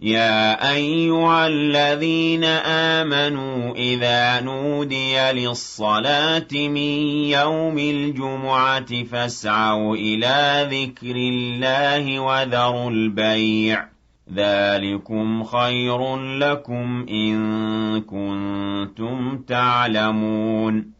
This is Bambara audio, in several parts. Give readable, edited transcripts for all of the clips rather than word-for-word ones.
يا أيها الذين آمنوا إذا نودي للصلاة من يوم الجمعة فاسعوا إلى ذكر الله وذروا البيع ذلكم خير لكم إن كنتم تعلمون.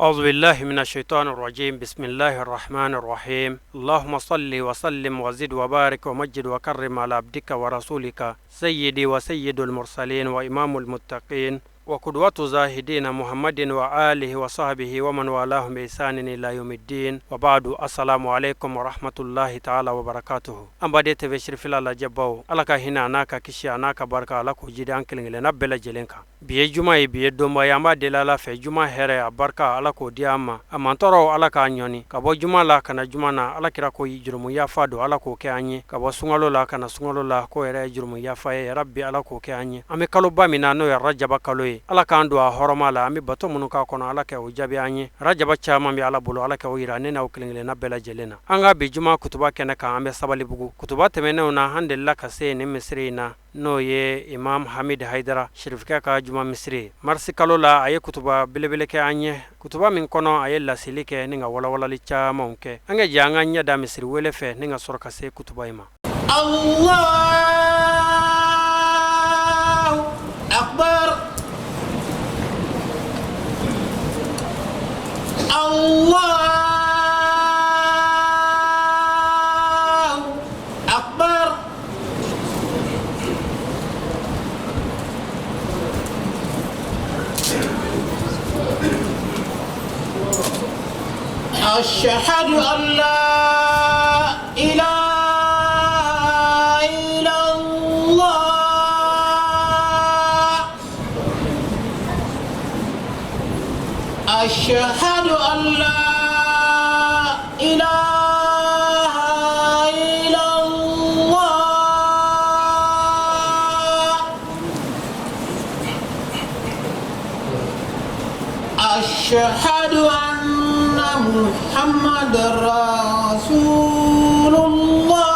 أعوذ بالله من الشيطان الرجيم. بسم الله الرحمن الرحيم. اللهم صل وسلم وزد وبارك ومجد وكرم على عبدك ورسولك سيدي وسيد المرسلين وإمام المتقين وقدوة زاهدين محمد وآله وصحبه ومن والاهم بإحسان إلى يوم الدين، وبعد. السلام عليكم ورحمة الله تعالى وبركاته. أم بديت بشرف الله جباو ألك هنا ناكا كشي ناكا بركة لك وجد أنكلين لنبلا جلنكا biye juma biye domba yamba delala fe juma here barka ala ko diama amantoro ala ka nyoni kabo juma la kana juma na ala kira ko yijurumu ya fado ala ko ke anye kabo sungalo la kana sungalo la ko ere yijurumu ya fa ya rabbi ala ko ke anye ame kalo ba mina no ya rajaba kaloye ala ka ando horoma la ame bato munu ka kono ala ke o jabi anye rajaba chama bi ala bolo ala ke o ira ne na o klingile na bela jelena anga bi juma kutuba kene ka ame sabali bugu kutuba temene na handella ka se ne misrina no ye imam Hamid Haidara shirifika ka juma misri marsi kalola aye kutuba belebele ke anye kutuba min kono aye lasili ke ninga wala wala li chama unke ange janga nya da misri wele fe ninga sorka se kutuba ima. Allahu akbar, Allahu akbar. أشهد أن لا إله إلا الله، أشهد أن لا إله إلا الله، أشهد أن محمد رسول الله،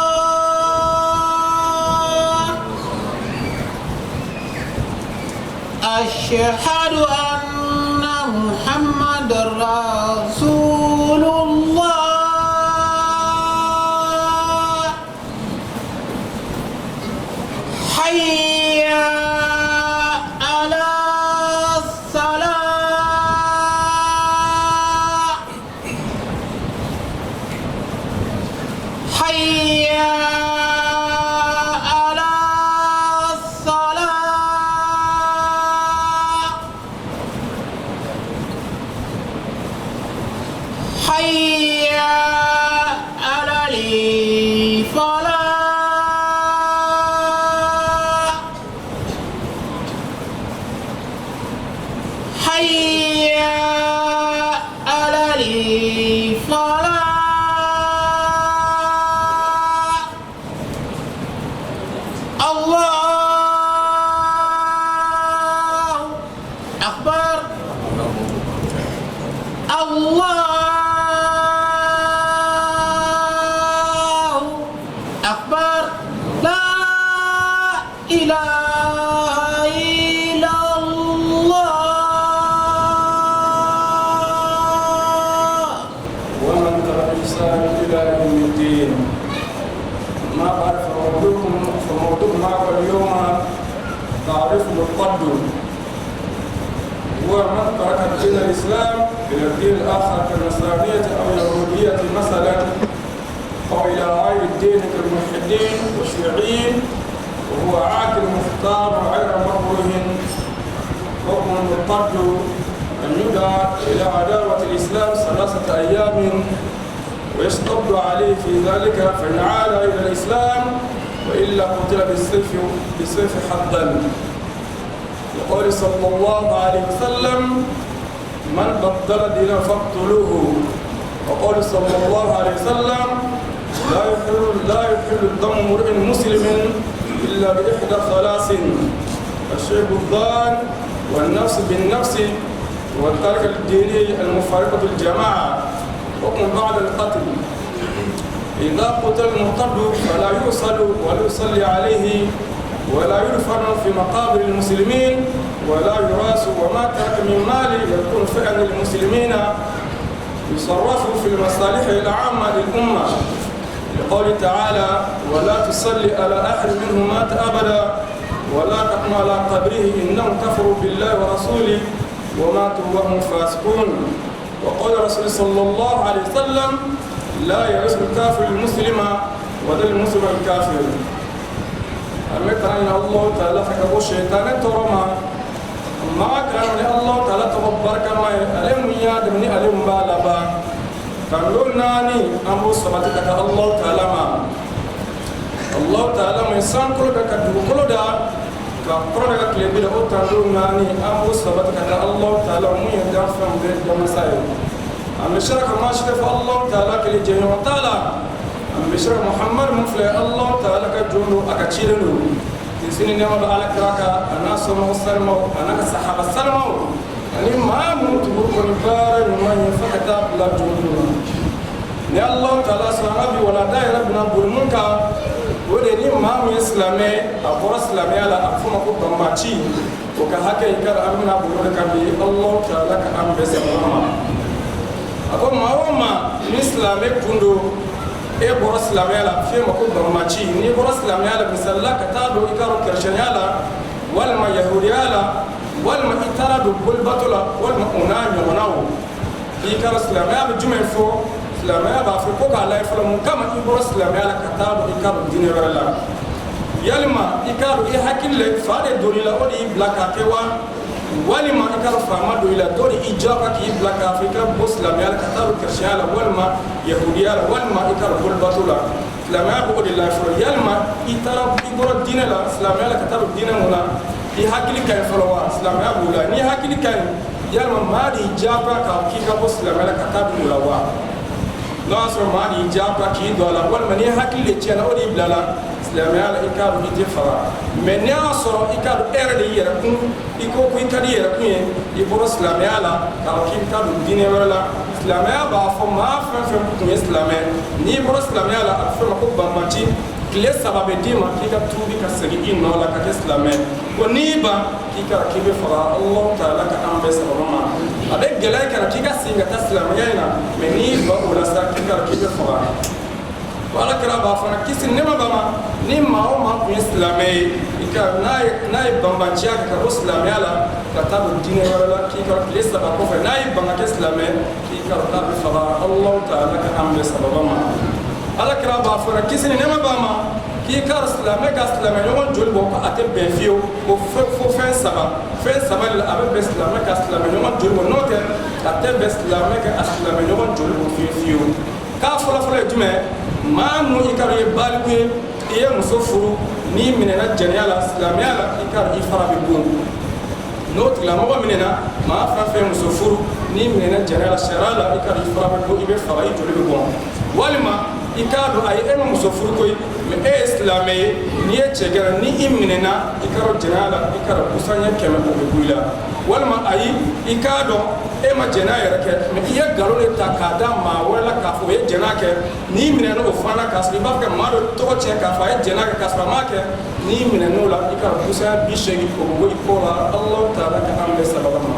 أشهد أن محمد رسول الله. حي على الصلاة، حي على الصلاة، حي على الفلاح، حي على الفلاح. الله أكبر، الله أكبر، لا إله إلا الله. ومن ترك الإسلام إلى يوم الدين. ما بعد فموضوع معكم اليوم تعريف التقدم، هو من ترك دين الإسلام إلى الدين الآخر كالنصرانية أو اليهودية مثلا، أو إلى غير الدين كالملحدين والشيوعيين، وهو عاقل مختار غير مكروه. حكم المرتد أن يدعى إلى عداوة الإسلام 3 أيام ويشتد عليه في ذلك، فإن عاد إلى الإسلام وإلا قتل بالسيف حدا. يقول صلى الله عليه وسلم: من بدل دينه فاقتلوه. وقال صلى الله عليه وسلم: لا يحل دم امرئ مسلم إلا بإحدى 3: الشيب الضال، والنفس بالنفس، والترك الديني المفارقة الجماعة. حكم بعد القتل: إذا قتل المرتد فلا يوصل ولا يصلي عليه ولا يدفن في مقابر المسلمين ولا يراس، وما ترك من مال يكون فعلا للمسلمين يصرف في المصالح العامة للأمة، لقول تعالى: ولا تصلي على أحد منهم مات أبدا ولا تقم على قبره إنهم كفروا بالله ورسوله وماتوا وهم فاسقون. وقال رسول صلى الله عليه وسلم: لا يرث الكافر المسلم ولا المسلم الكافر. أمتنا الله تعالى فكبو الشيطان ترمى ما كان الله تعالى تبارك ما ألم يادمني ألم بالبا كان ناني أمر سبتك الله تعالى ما الله تعالى ما يسان كل كدو كل دا كقرن كلمة ده أوتانو ناني أمر سبتك الله تعالى مو يدافع فم بيت جمسايو أم شرك ما شرف الله تعالى كل جنة وتعالى أم شرك محمد مفلى الله تعالى كجنو أكشيرنو سنين ما بعلى كراكا الناس ما وصلوا أنا كسحاب السلموا يعني ما موت بكون بار ما ينفع لا جنون يا الله تعالى سلامي ولا داعي ربنا برمونكا ودني ما مسلمي أبو سلامي على أفهم أبو بماتي وكهكا يكاد أمنا برمونكا بي الله تعالى كأم بسماه أبو ما هو ما مسلمي كندو e bora silamela fe mako bamachi ni bora silamela misalla katado ikaro kirshanyala wal ma yahudiyala wal ma itaradu bul batula wal ma unani wanawo ikaro silamela jumen fo silamela ba fe ko kala iflo mun kama ibora silamela katado ikaro dinewala yalma ikaro i hakille faade dorila odi blaka kewa walima ikaro fama dorila dori ijaba ki blaka afrika boslamela katado kirshanyala wal ma yahudiya walma ikar bul batula islamaya ko de la fro yalma itara igoro dinela islamaya ka taru dinamuna i hakili kay folowa islamaya bula ni hakili kay yalma madi jaba ka ki ka islamaya ka taru mulawa no asro madi jaba ki dola walma ni hakili chena odi blala islamaya ikar ite fara men ya asro ikar erde yera kun iko ku ikadi yera kun i boro islamaya la ka ki taru dinewala islamaya ba fo ma fɛn kun islamɛ ni bɔra islamaya la a fɛn ma ko banbanci tile saba bɛ d'i ma k'i ka tuubi ka segin i nɔ la ka kɛ silamɛ ko n'i ban k'i ka k'i bɛ faga Allah taala ka an bɛɛ sababa ma a bɛ gɛlɛya kana k'i ka segin ka taa silamɛya in na mɛ n'i ban o la sa k'i ka k'i bɛ faga wa ala kɛra b'a fana kisi nɛma ba ma ni maa o maa kun ye silamɛ ye i ka n'a ye banbanciya kɛ ka bɔ silamɛya la ka taa don diinɛ wɛrɛ la k'i ka tile saba kɔfɛ n'a ye ban ka kɛ silamɛ k'i ka taa bɛ faga Allah taala ka an bɛɛ sababa ma ala kɛra b'a fana kisi ni nɛma b'a ma k'i ka silamɛ ka silamɛ ɲɔgɔn joli bɔ ko a tɛ bɛn fiyewu ko fo fɛn saba de la a bɛ bɛn silamɛ ka silamɛ ɲɔgɔn joli bɔ n'o tɛ a tɛ bɛn silamɛ ka a silamɛ ɲɔgɔn joli bɔ fiyewu k'a fɔlɔfɔlɔ ye jumɛn maa mun i ka dɔn i ye baliku ye i ye muso furu n'i minɛna jɛnɛya la silamɛya la i ka dɔn i fara bɛ bon n'o tigilamɔgɔ minɛna maa fɛn fɛn muso furu n'i minɛna jɛnɛya la sariya la i ka dɔn i fara bɛ bon i bɛ faga i joli bɛ bɔn walima i k'a dɔn ayi e ma muso furu koyi mɛ e ye silamɛ ye n'i ye cɛ gɛrɛ ni i minɛna i ka dɔn jɛnɛya la i ka dɔn busanɲɛ 100 o bɛ bɔ i la walima ayi i k'a dɔn e ma jɛnɛya yɛrɛ kɛ mɛ i ye nkalon de ta k'a da maa wɛrɛ la k'a fɔ o ye jɛnɛya kɛ n'i minɛna o fana k'a sɔrɔ i b'a fɛ ka maa dɔ tɔgɔ tiɲɛ k'a fɔ a ye jɛnɛya kɛ k'a sɔrɔ a m'a kɛ n'i minɛna o la i ka dɔn busanɲɛ 80 o bɛ bɔ i kɔ la Allah taala ka an bɛɛ sababa ma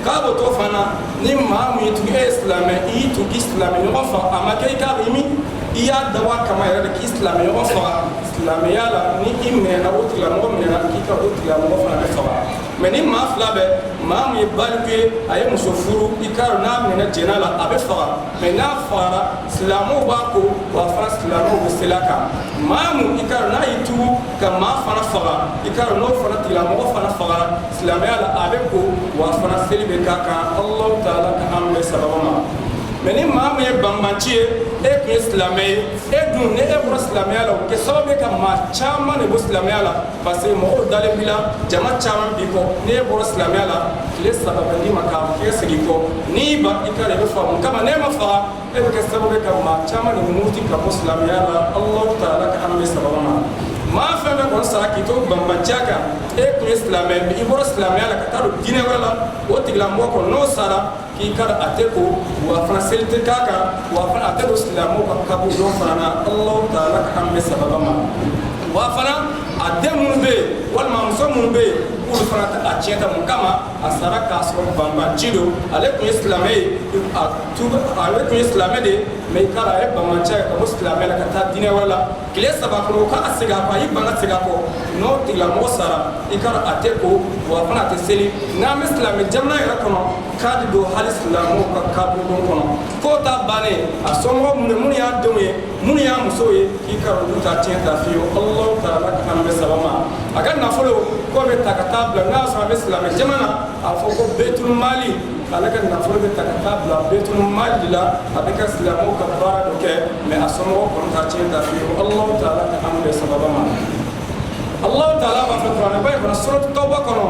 k'a bɛ to fana ni maa min tun ye silamɛ i y'i tun k'i silamɛ ɲɔgɔn faga a ma kɛ i k'a dɔn i y'a dabɔ a kama yɛrɛ de k'i silamɛ ɲɔgɔn faga silamɛya la ni i minɛna o tigilamɔgɔ minɛna k'i ka o tigilamɔgɔ fana bɛ faga mɛ ni maa fila bɛ maa min ye baliku ye a ye muso furu i k'a dɔn n'a minɛna jɛnɛ la a bɛ faga mɛ n'a fagara silamɛw b'a ko wa fana silamɛw bɛ seli a kan maa mun i k'a dɔn n'a y'i tugu ka maa fana faga i k'a dɔn n'o fana tigilamɔgɔ fana fagara silamɛya la a bɛ ko wa fana seli bɛ k'a kan Allah taala ka an bɛɛ sababa ma mɛ ni maa min ye banbanci ye e tun ye silamɛ ye e dun ni e bɔra silamɛya la o kɛ sababu ye ka maa caman de bɔ silamɛya la parce que mɔgɔw dalen b'i la jama caman b'i kɔ ni e bɔra silamɛya la tile saba bɛ d'i ma k'a kɛ segin kɔ n'i ban i ka de bɛ faamu kama n'e ma faga e bɛ kɛ sababu ye ka maa caman de muruti ka bɔ silamɛya la Allah taala ka an bɛ sababa ma maa fɛn fɛn kɔni sara k'i to banbanciya kan e tun ye silamɛ mɛ i bɔra silamɛya la ka taa don diinɛ wɛrɛ la o tigilamɔgɔ kɔni n'o sara k'i ka dɔn a tɛ ko wa fana seli tɛ k'a kan wa fana a tɛ don silamɛw ka kaburu dɔ fana na Allah taala ka an bɛ sababa ma wa fana a den minnu bɛ yen walima muso minnu bɛ yen k'olu fana tɛ a tiɲɛ ta mun kama a sara k'a sɔrɔ banbanci don ale tun ye silamɛ ye ale tun ye silamɛ de ye mais i k'a dɔn a ye banbanciya ye ka bɔ silamɛ la ka taa diinɛ wɛrɛ la tile 3 kɔnɔ o k'a segin a kɔ a y'i ban ka segin a kɔ n'o tigilamɔgɔ sara i k'a dɔn a tɛ ko wa fana a tɛ seli n'an bɛ silamɛ jamana yɛrɛ kɔnɔ k'a de don hali silamɛw ka kabulon kɔnɔ k'o ta bannen a somɔgɔw minnu y'a denw ye minnu y'a musow ye k'i ka olu ta tiɲɛ ta fiyewu Alahu taala ka kan bɛ saba ma a ka nafolo k'o bɛ ta ka taa bila n'a y'a sɔrɔ a bɛ silamɛ jamana a fɔ ko betul mali ale ka nafolo bɛ ta ka taa bila betul mali la a bɛ ka silamɛw ka baara dɔ kɛ mais a somɔgɔw kɔni ta tiɲɛ ta fiyewu Alahu taala ka kan bɛ saba ma Alahu taala b'a fɔ kuranɛ ba in kɔnɔ suratu tawba kɔnɔ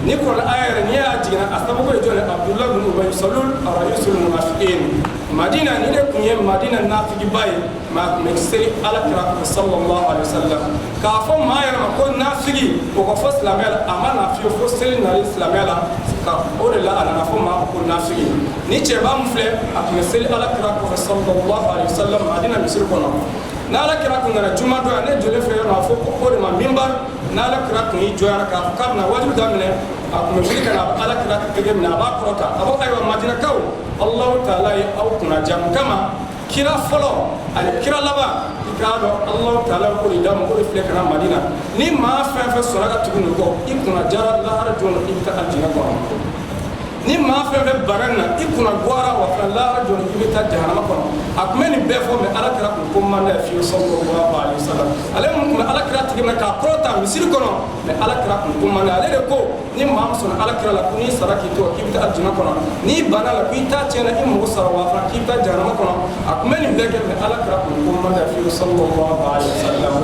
ni kuranɛ aya yɛrɛ n'i y'a jiginna a sababu ye jɔn ye Abdulahi bin Ubay salul arayisul munafiqin Madina ni de tun ye Madina nafigiba ye maa tun bɛ seli alakira kɔrɔ sallallahu alaihi wasallam k'a fɔ maa yɛrɛ ma ko nafigi o ka fɔ silamɛya la a ma na fiyewu fo seli nali silamɛya la o de la a nana fɔ maa ma ko nafigi ni cɛba min filɛ a tun bɛ seli alakira kɔrɔ sallallahu alaihi wasallam Madina misiri kɔnɔ n'ala kira kun nana juma dɔ ne joli fɛ yɔrɔ a fɔ ko o de ma minbar n'ala kira kun y'i jɔyara k'a fɔ k'a bɛna wajibi daminɛ a kun bɛ wuli ka na ala kira tɛgɛ minɛ a b'a kɔrɔta a bɔ ayiwa madinakaw Alahu taala ye aw kunnaja mun kama kira fɔlɔ ani kira laban i k'a dɔn Alahu taala ko de d'a ma ko de filɛ ka na Madina ni maa fɛn fɛn sɔnna ka tugu nin kɔ i kunnajara lahara jɔn i bɛ taa alijinɛ kɔnɔ ni maa fɛn fɛn bara na i kunna guara wa fɛn lahara jɔn i bɛ taa jahanama kɔnɔ a kun bɛ nin bɛɛ fɔ mais ala kira kun ko man dɛ fiyewu sallallahu alaihi wasallam ale mun kun ala kira tigi minɛ k'a kɔrɔta misiri kɔnɔ mais ala kira kun ko man dɛ ale de ko ni maa min sɔnna ala kira la ko n'i sara k'i to k'i bɛ taa alijinɛ kɔnɔ n'i banna la k'i t'a tiɲɛna i mago sara wa fana k'i bɛ taa jahanama kɔnɔ a kun bɛ nin bɛɛ kɛ mais ala kira kun ko man dɛ fiyewu sallallahu alaihi wasallam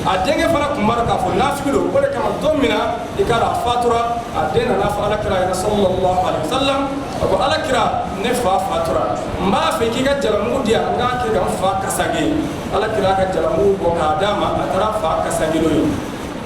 a denkɛ fana kun b'a dɔn k'a fɔ nafigi don o de kama don min na i k'a dɔn a fatura a den nana fɔ ala kira yɛrɛ sallallahu alaihi wasallam a ko ala kira ne fa fatura n b'a fɛ k'i ka jalamugu di yan n k'a kɛ ka n fa kasage ala kira ka jalamugu bɔ k'a d'a ma a taara fa kasage n'o ye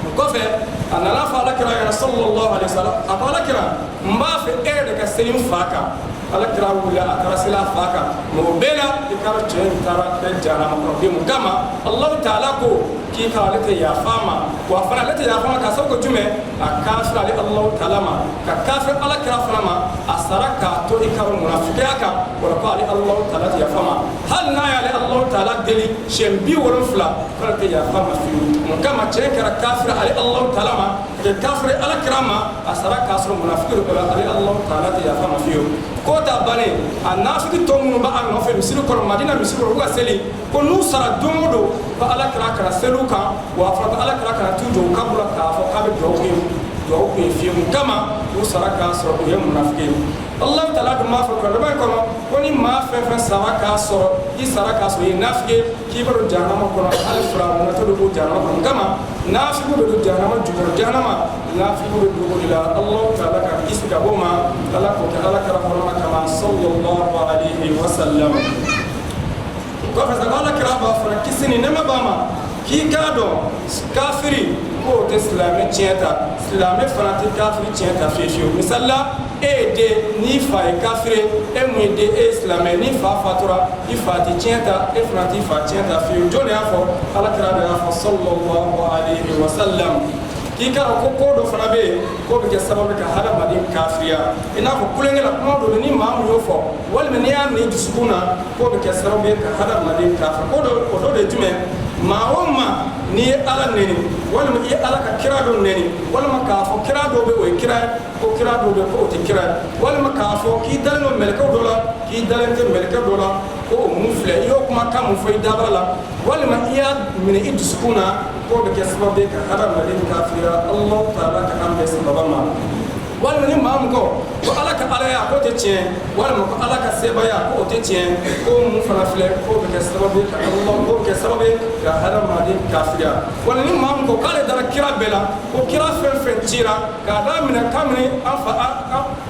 o kɔfɛ a nana fɔ ala kira yɛrɛ sallallahu alaihi wasallam a ko ala kira n b'a fɛ e yɛrɛ de ka seli n fa kan ala kira wulila a taara seli a fa kan mais o bɛɛ la i k'a dɔn cɛ in taara kɛ jahanama kɔnɔ den mun kama Alahu taala ko k'i ka ale tɛ yafa ma wa fana ale tɛ yafa ma k'a sababu jumɛn a kafiri ale Alahu taala ma ka kafiri ala kira fana ma a sara k'a to i ka munafikiya kan wala ko ale Alahu taala tɛ yafa ma hali n'a y'ale Alahu taala deli siɲɛ 70 fana tɛ yafa ma fiyewu mun kama cɛ kɛra kafiri ale Alahu taala ma ka kɛ kafiri ala kira ma a sara k'a sɔrɔ munafiki de kɛra ale Alahu taala tɛ yafa ma fiyewu ko ta bannen a nafigi tɔ minnu b'a nɔfɛ misiri kɔnɔ Madina misiri kɔnɔ u ka seli ko n'u sara don o don ko ala kira kana seliw kan wa a fɔra ko ala kira kana t'u jɔ u kaburu la k'a fɔ k'a bɛ dugawu kɛ fiyewu mun kama u sara k'a sɔrɔ u ye munafiki ye Alahu taala dun b'a fɔ kuranɛba in kɔnɔ ko ni maa fɛn fɛn sara k'a sɔrɔ i sara k'a sɔrɔ i ye nafigi ye k'i bɛ don jahanama kɔnɔ hali firawuna bɛ don jahanama kɔnɔ kama nafigiw bɛ don jahanama jukɔrɔ jahanama nafigiw bɛ don o de la Alahu taala ka kisi ka bɔ ma ala k'o kɛ ala kira hɔrɔma kama sallallahu alaihi wasallam kɔfɛ sa ala kira b'a fɔ kisi ni nɛɛma b'a ma k'i k'a dɔn kafiri k'o tɛ silamɛ tiɲɛ ta silamɛ fana tɛ kafiri tiɲɛ ta fiyewu misali la e ye den n'i fa ye kafiri e mun ye den e ye silamɛ n'i fa fatura i fa tɛ tiɲɛ ta e fana t'i fa tiɲɛ ta fiyewu jɔn de y'a fɔ ala kira de y'a fɔ sallallahu alaihi wasallam k'i k'a dɔn ko ko dɔ fana bɛ yen k'o bɛ kɛ sababu ka hadamaden kafiriya i n'a fɔ kulonkɛ la kuma dɔ bɛ ni maa min y'o fɔ walima n'i y'a min dusukun na k'o bɛ kɛ sababu ye ka hadamaden kafiri o dɔ de ye jumɛn maa o maa n'i ye ala neni walima i ye ala ka kira dɔ neni walima k'a fɔ kira dɔ bɛ o ye kira ye ko kira dɔ bɛ ko o tɛ kira ye walima k'a fɔ k'i dalen don mɛlɛkɛw dɔ la k'i dalen tɛ mɛlɛkɛ dɔ la ko o mun filɛ i y'o kumakan mun fɔ i dabara la walima i y'a minɛ i dusukun na k'o bɛ kɛ sababu ye ka hadamaden kafiriya Alahu taala ka kan bɛɛ sababa ma walima ni maa min ko ala ka alaya k'o tɛ tiɲɛ walima ko ala ka sebaya k'o tɛ tiɲɛ ko mun fana filɛ k'o bɛ kɛ sababu ye ka Allah k'o bɛ kɛ sababu ye ka hadamaden kafiriya wala ni maa min ko k'ale dara kira bɛɛ la ko kira fɛn fɛn cira k'a daminɛ kabini an fa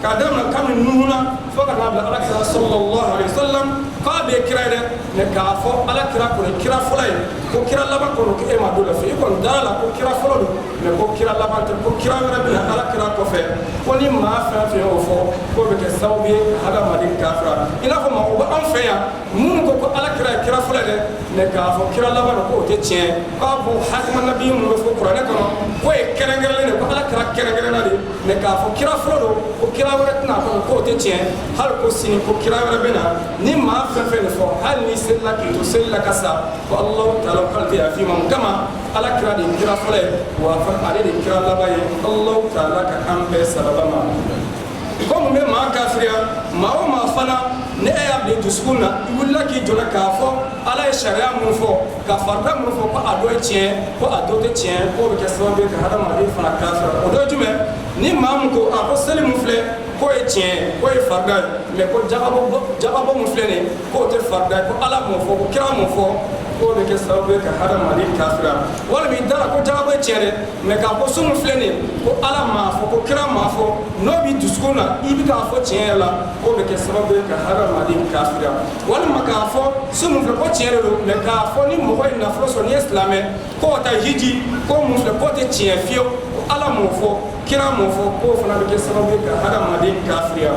k'a daminɛ kabini Nuhu na fo ka n'a bila ala kira sallallahu alaihi wasallam k'a bɛ kira ye dɛ mais k'a fɔ ala kira kɔni kira fɔlɔ ye ko kira laban kɔni ko e ma don la fɛ i kɔni dara la ko kira fɔlɔ don mais ko kira laban tɛ ko kira wɛrɛ bɛna ala kira kɔfɛ ko ni maa fɛn fɛn y'o fɔ k'o bɛ kɛ sababu ye ka hadamaden kafira i n'a fɔ maa o bɛ an fɛ yan minnu ko ala kira ye kira fɔlɔ dɛ mais k'a fɔ kira laban don k'o tɛ tiɲɛ k'a fɔ hakilina nabi minnu bɛ fɔ kuranɛ kɔnɔ ko ye kɛrɛnkɛrɛnlen de ko ala kira kɛrɛnkɛrɛnna de mais k'a fɔ kira fɔlɔ don ko kira wɛrɛ tɛna fɔ k'o tɛ tiɲɛ hali ko sini ko kira wɛrɛ bɛ na ni maa fɛn fɛn de fɔ hali ni selila k'i to selila ka sa ko alahu taala k'ale tɛ yafa i ma mun kama ala kira de ye kira fɔlɔ ye wa ale de ye kira laban ye alahu taala ka an bɛɛ sababa ma ko mun bɛ maa kafiriya maa o maa fana ne e y'a bila dusukun na i wulila k'i jɔ k'a fɔ ala ye sariya mun fɔ ka farida mun fɔ ko a dɔ ye tiɲɛ ko a dɔ tɛ tiɲɛ k'o bɛ kɛ sababu ye ka hadamaden fana kafiriya o dɔ ye jumɛn ni maa mun ko a ko seli mun filɛ k'o ye tiɲɛ k'o ye farida ye mais ko jagabɔ mun filɛ nin ye k'o tɛ farida ye ko ala m'o fɔ ko kira m'o fɔ k'o bɛ kɛ sababu ye ka hadamaden kafiriya walima i dara ko jagabɔ ye tiɲɛ dɛ mais k'a fɔ sun mun filɛ nin ye ko ala m'a fɔ ko kira m'a fɔ n'o b'i dusukun na i bɛ k'a fɔ tiɲɛ yɛrɛ la k'o bɛ kɛ sababu ye ka hadamaden kafiriya walima k'a fɔ sun mun filɛ ko tiɲɛ de don mais k'a fɔ ni mɔgɔ ye nafolo sɔrɔ n'i ye silamɛ k'o ka taa hiji ko mun filɛ k'o tɛ tiɲɛ fiyewu ko ala m'o fɔ kira m'o fɔ k'o fana bɛ kɛ sababu ye ka hadamaden kafiriya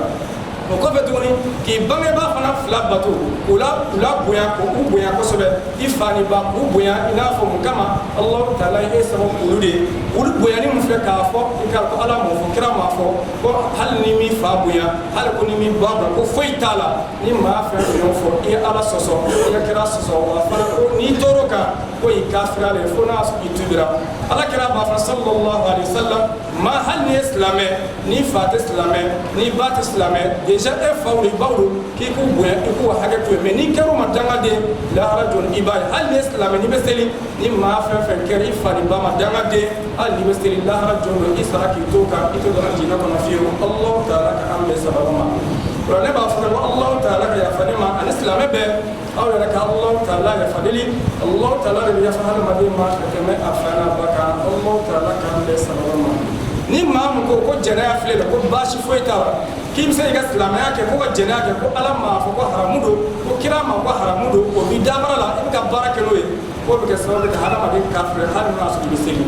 o kɔfɛ tuguni k'i bangebaa fana fila bato k'u la bonya k'u bonya kosɛbɛ i fa ni ba k'u bonya i n'a fɔ mun kama alahu taala ye e sababu olu de ye olu bonyani mun filɛ k'a fɔ i k'a ko ala m'o fɔ kira m'a fɔ ko hali ni m'i fa bonya hali ko ni m'i ba bonya ko foyi t'a la ni maa fɛn fɛn y'o fɔ i ye ala sɔsɔ i ye kira sɔsɔ wa fana ko n'i tor'o kan ko i kafiriya le fo n'a sɔrɔ i tubira ala kira b'a fɔ sallallahu alaihi wa sallam maa hali ni ye silamɛ n'i fa tɛ silamɛ n'i ba tɛ silamɛ déjà e faw ni baw don k'i k'u bonya i k'u hakɛ to yen mais n'i kɛr'u ma dangaden lahara jɔn i b'a ye hali n'i ye silamɛ n'i bɛ seli ni maa fɛn fɛn kɛra i fa ni ba ma dangaden hali n'i bɛ seli lahara jɔn don i sara k'i to kan i tɛ dɔn jinɛ kɔnɔ fiyewu alahu taala ka an bɛɛ sababa ma o la ne b'a fɔ ko alahu taala ka yafa ne ma ani silamɛ bɛɛ aw yɛrɛ ka alahu taala yafa deli alahu taala de bɛ yafa hadamaden ma ka tɛmɛ a fa n'a ba kan alahu taala ka an bɛɛ sababa ma ni maa min ko jɛnɛya filɛ de ko baasi foyi t'a la k'i bɛ se i ka silamɛya kɛ ko ka jɛnɛya kɛ ko ala m'a fɔ ko haramu don ko kira ma ko haramu don o b'i dabara la i bɛ ka baara kɛ n'o ye k'o bɛ kɛ sababu ye ka hadamaden kafiriya hali n'a sɔrɔ i bɛ seli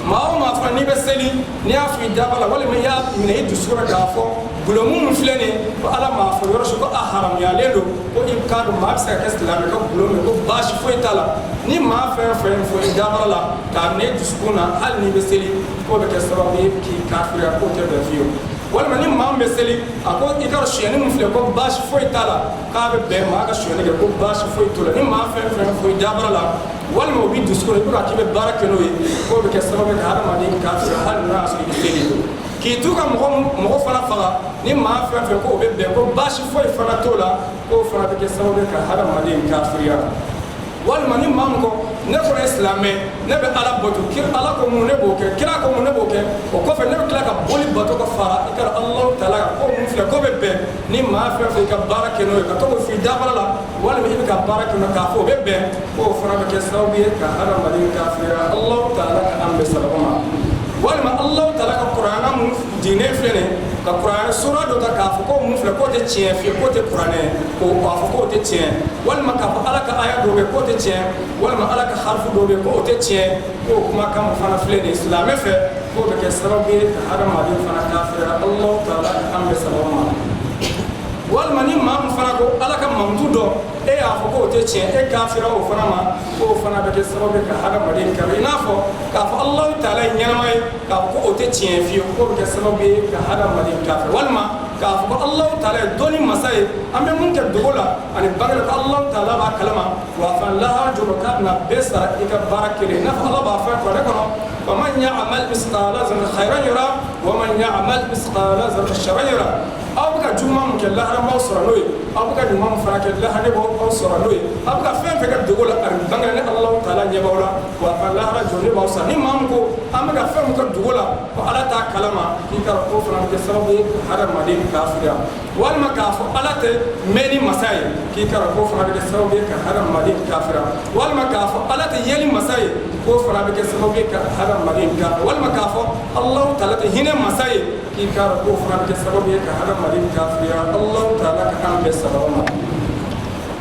maa o maa fana n'i bɛ seli n'i y'a fɔ i dabara la walima i y'a minɛ i dusukun na k'a fɔ gulomu min filɛ nin ye ko ala m'a fɔ yɔrɔ si ko a haramuyalen don ko i k'a dɔn maa bɛ se ka kɛ silamɛ ka gulomu ye ko baasi foyi t'a la ni maa fɛn fɛn fɔ i dabara la k'a minɛ i dusukun na hali n'i bɛ seli k'o bɛ kɛ sababu ye k'i kafiriya k'o tɛ bɛn fiyewu walima ni maa min bɛ seli a ko i ka suyɛni min filɛ ko baasi foyi t'a la k'a bɛ bɛn maa ka suyɛni kɛ ko baasi foyi t'o la ni maa fɛn fɛn fɔ i dabara la walima o b'i dusukun na i bɛ k'a k'i bɛ baara kɛ n'o ye k'o bɛ kɛ sababu ye ka hadamaden kafiriya hali n'a y'a sɔrɔ i bɛ seli k'i t'u ka mɔgɔ fana faga ni maa fɛn fɛn ko o bɛ bɛn ko baasi foyi fana t'o la k'o fana bɛ kɛ sababu ye ka hadamaden kafiriya walima ni maa min ko ne fana ye silamɛ ne bɛ ala bato ala ko mun ne b'o kɛ kira ko mun ne b'o kɛ o kɔfɛ ne bɛ tila ka boli bato ka fara i ka alahu taala kan ko mun filɛ ko bɛ bɛn ni maa fɛn fɛn i ka baara kɛ n'o ye ka to k'o f'i dabara la walima i bɛ ka baara kɛ n'o k'a fɔ o bɛ bɛn k'o fana bɛ kɛ sababu ye ka hadamaden kafiriya alahu taala ka an bɛ sababa ma walima alahu taala ka kuranɛ mun diinɛ filɛ nin ye ka kuranɛ sura dɔ ta k'a fɔ ko mun filɛ k'o tɛ tiɲɛ fiyewu k'o tɛ kuranɛ k'o k'a fɔ k'o tɛ tiɲɛ walima k'a fɔ ala ka aya dɔw bɛ k'o tɛ tiɲɛ walima ala ka harifu dɔw bɛ k'o tɛ tiɲɛ k'o kumakan mun fana filɛ nin ye silamɛ fɛ k'o bɛ kɛ sababu ye ka hadamaden fana kafiriya alahu taala an bɛ sababa ma walima ni maa min fana ko ala ka mankutu dɔn e y'a fɔ k'o tɛ tiɲɛ e kafira o fana ma k'o fana bɛ kɛ sababu ye ka hadamaden kafiriya i n'a fɔ k'a fɔ alahu taala ye ɲɛnama ye k'a fɔ k'o tɛ tiɲɛ fiyewu k'o bɛ kɛ sababu ye ka hadamaden kafiriya walima k'a fɔ ko alahu taala ye dɔnni masa ye an bɛ mun kɛ dogo la ani bange la ko alahu taala b'a kalama wa a fana lahara jɔrɔ k'a bɛna bɛɛ sara i ka baara kelen i n'a fɔ ala b'a fɔ kuranɛ kɔnɔ faman ya'mal misqala zarratin khayran yara wa man ya'mal misqala zarratin sharran yara aw bɛ ka juguman min kɛ lahara m'aw sɔrɔ n'o ye aw bɛ ka ɲuman min fana kɛ lahara b'aw sɔrɔ n'o ye aw bɛ ka fɛn fɛn kɛ dogo la ani bange la ni alahu taala ɲɛ b'aw la wa a fana lahara jɔrɔ b'aw sara ni maa min ko an bɛ ka fɛn min kɛ dogo la ko ala t'a kalama k'i ka ko fana bɛ kɛ sababu ye hadamaden kafiriya walima k'a fɔ ala tɛ mɛn ni masa ye k'i ka ko fana bɛ kɛ sababu ye ka hadamaden kafiriya walima k'a fɔ ala tɛ yeli masa ye k'o fana bɛ kɛ sababu ye ka hadamaden kafiriya walima k'a fɔ alahu taala tɛ hinɛ masa ye k'i ka k'o fana bɛ kɛ sababu ye ka hadamaden kafiriya alahu taala ka an bɛɛ sababa ma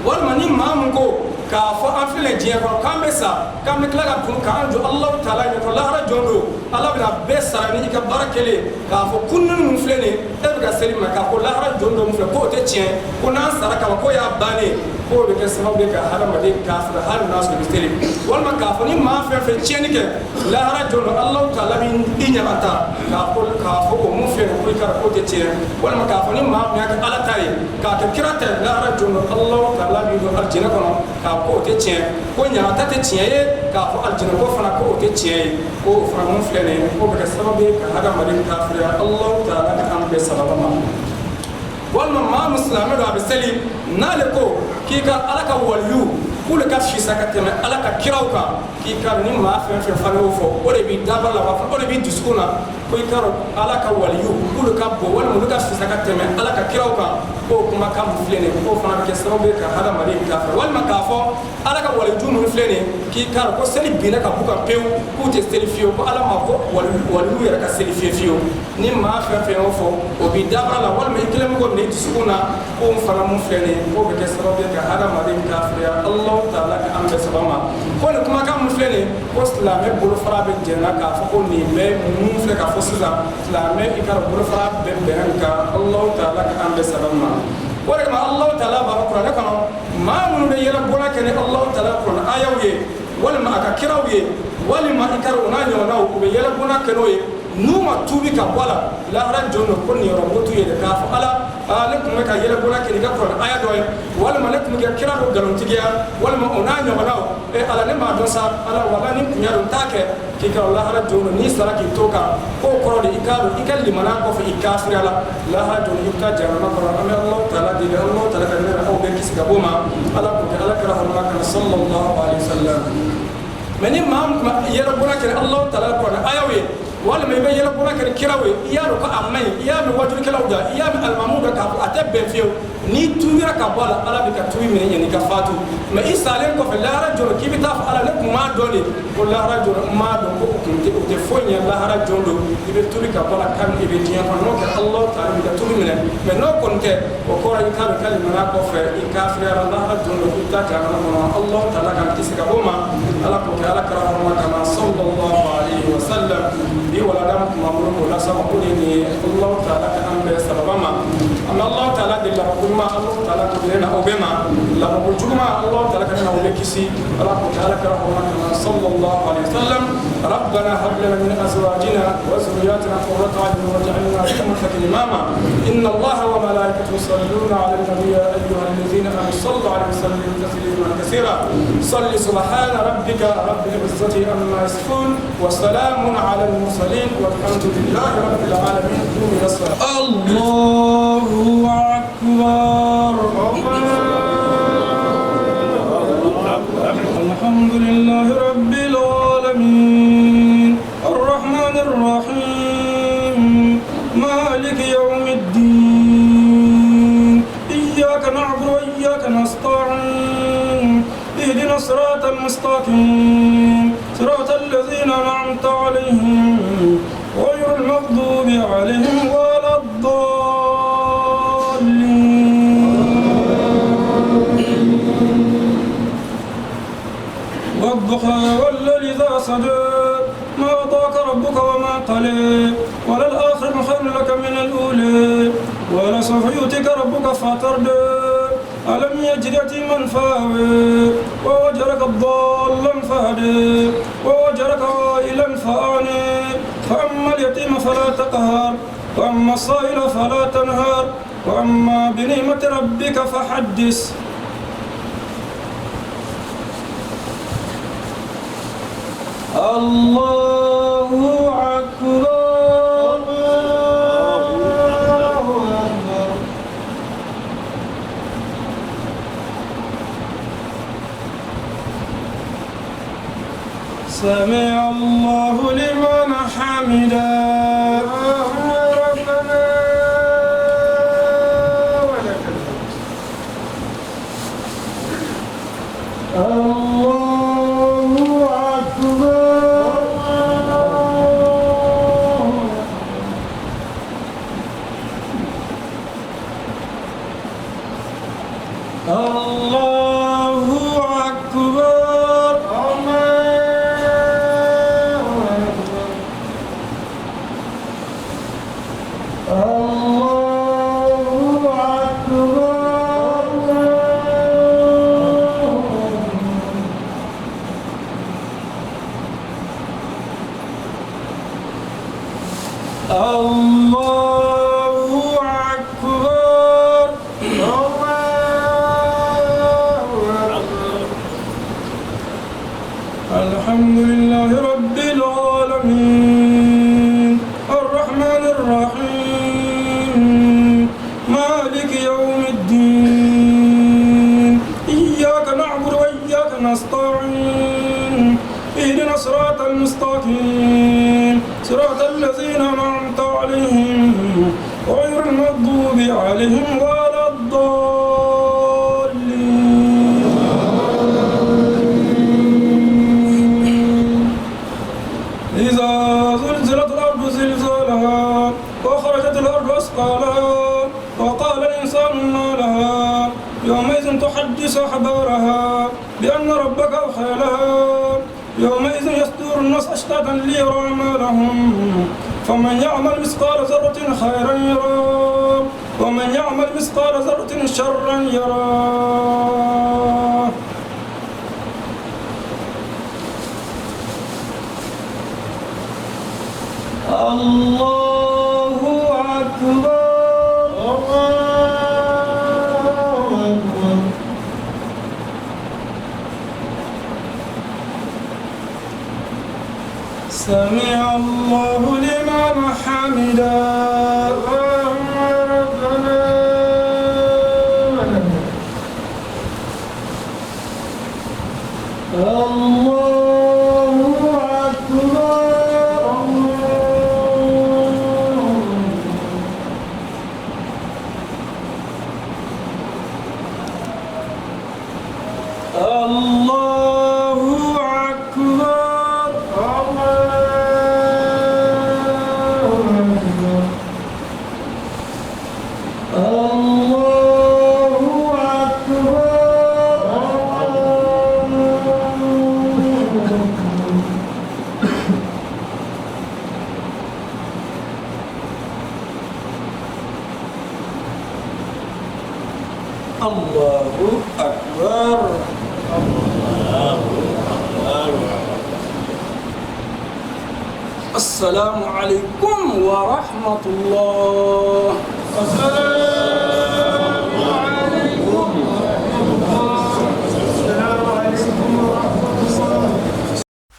walima ni maa min ko k'a fɔ an filɛ diɲɛ kɔnɔ k'an bɛ sa k'an bɛ tila ka tun k'an jɔ alahu taala ɲɛkɔrɔ lahara jɔn don الله بنا بسرني كبركلي كافو كنن مفلني ابغى سليم كافو لا رجل مفل كو تشين كنا سرك وكو يا باني كو بكسمو بك هذا مدي كافر هل الناس بيستلم والما كافني ما في تشينك لا رجل الله تعالى من دنيا متى كافو مفل كو كو تشين والما كافني ما ميك على تاري كاكرات لا رجل الله تعالى بيدو الجنة كنا كافو تشين كو نياتا تشين كافو الجنة كو فنا كو تشين كو فنا مفلني كو بكسمو بك هذا مدي كافر الله تعالى كان بسبب ما والما ما مسلم رب سليم نالكو كيكا على كوليو كل كافشي سكتم على كيراوكا كيكا نما في فانوفو ولا بيدابا لا ولا بيدسكونا كيكا على كوليو كل كابو ولا ملكافشي سكتم على كيراوكا كو كما كان فلين كو فنا كسبب هذا مريم كافر والما كافو على كوليو من فلين كيكا كو سلي بينا كبوكا بيو كو تستلفيو على ما كو ولو يرك سلفيو نما في فانوفو وبيدابا لا ولا ميكلم كو نيدسكونا كو فنا مفلين كو بكسبب هذا مريم كافر الله تعالى كأم بسبما كون كما كان مفلني وسلامي بولفرا بجنا كافكوني بمفلك فوسزا سلامي إكار بولفرا ببنكا الله تعالى كأم بسبما ولكن الله تعالى باركنا لكم ما من بيلا بولا كان الله تعالى كنا آيوي ولما أككراوي ولما إكار وناني وناو بيلا بولا كنوي نوما توبي كبولا لا رجل كن يربطو يدكاف على لكم مكا يلا بولا كنيكا كون آية دوي ولما لكم كيرا رو غلونتيجيا ولما أوناني وناو على نما دوسا على ولا نكم يرون تاكي كيكا الله رجل نيسرا كي توكا كو كرودي إكارو إكال لمنا كوفي إكافري على لا رجل يبتا جانا كرا أمي الله تعالى دي الله تعالى كنيرا أو بكيس كبوما على كوكي على كرا الله كان صلى الله عليه وسلم من إمام يلا بولا كن الله تعالى كون آيوي wala me be yela bona kere kirawe iyaro ko amay iyami wajur kelawda iyami almamuda ka atebbe fiyo ni tuwira ka bala ala be ka tuwi mene yani ka fatu ma isalen ko fe la rajul kibita fa ala lakum ma doni ko la rajul ma do ko te fonya la rajul do ibe tuwi ka bala kan ibe tiya ko no ka allah ta'ala be ka tuwi mene me no konte ko ko ran ka kalima na ko fe ikafir ala rajul do ta ka na allah ta'ala kan tisika boma ala ko ala karama kama sallallahu alaihi wasallam دي ولا دام مملوك ولا سما كوني الله تعالى كان بسببما اما الله تعالى دل ربما الله تعالى كلنا او بما لا بوجما الله تعالى كان او بكسي الله تعالى كرمنا صلى الله عليه وسلم ربنا هب لنا من ازواجنا وذرياتنا قرة اعين واجعلنا للمتقين اماما ان الله وملائكته يصلون على النبي يا ايها الذين امنوا صلوا عليه وسلموا تسليما كثيرا صل سبحان ربك رب العزة عما يصفون وسلام على المرسلين والحمد لله رب العالمين. الله أكبر. الحمد لله رب العالمين الرحمن الرحيم مالك يوم الدين إياك نعبد وإياك نستعين اهدنا الصراط المستقيم صراط الذين أنعمت عليهم غير المغضوب عليهم ولا الضالين. والضحى والليل إذا سجى ما أعطاك ربك وما قلى وللآخرة خير لك من الأولى ولسوف يؤتيك ربك فترضى ألم يجد يتيما فآوى ووجدك ضالا فهدى ووجدك عائلا فأغنى فأما اليتيم فلا تقهر وأما السائل فلا تنهر وأما بنعمة ربك فحدث. الله أكبر. سمع الله لمن حمده. ربنا ولك الحمد. الله أكبر. الله أكبر. الله أكبر. الحمد لله رب العالمين الرحمن الرحيم مالك يوم الدين إياك نعبد وإياك نستعين اهدنا الصراط المستقيم صراط الذين أنعمت عليهم غير المغضوب عليهم ولا الضالين. إذا زلزلت الأرض زلزالها وأخرجت الأرض أثقالها وقال الإنسان ما لها يومئذ تحدث أخبارها بأن ربك أوحى لها يومئذ يصدر الناس أشتاتا ليروا أعمالهم فمن يعمل مثقال ذرة خيرا يرى ومن يعمل مثقال ذرة شرا يرى. الله أكبر. سمع الله لمن حمده. اللهم ربنا الله أكبر. الله أكبر. الله أكبر. السلام عليكم ورحمة الله. السلام عليكم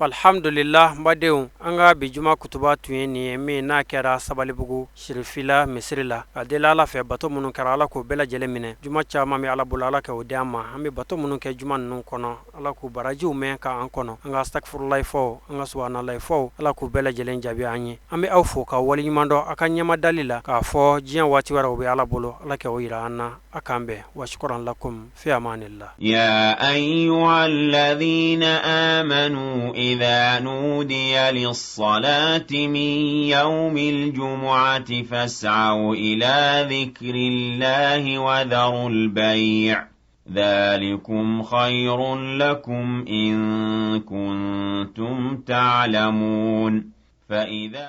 Alhamdulillah mbadenw an ka bi juma kutuba tun ye nin ye min n'a kɛra Sabalibugu Sirifila misiri la a deli Ala fɛ bato minnu kɛra Ala k'o bɛɛ lajɛlen minɛ juma caman bɛ Ala bolo Ala k'o di an ma an bɛ bato minnu kɛ juma ninnu kɔnɔ Ala k'u barajiw mɛn k'an kɔnɔ an ka astagfirulahi fɔw an ka subhanalahi fɔw Ala k'u bɛɛ lajɛlen jaabi an ye an bɛ aw fo ka waleɲuman dɔn a ka ɲɛmadali la k'a fɔ diɲɛ waati wɛrɛ o bɛ Ala bolo Ala k'o yira an na a k'an bɛn wa shukran lakum fi amanillah. يا أيها الذين آمنوا إذا نودي للصلاة من يوم الجمعة فاسعوا إلى ذكر الله وذروا البيع ذلكم خير لكم إن كنتم تعلمون. فإذا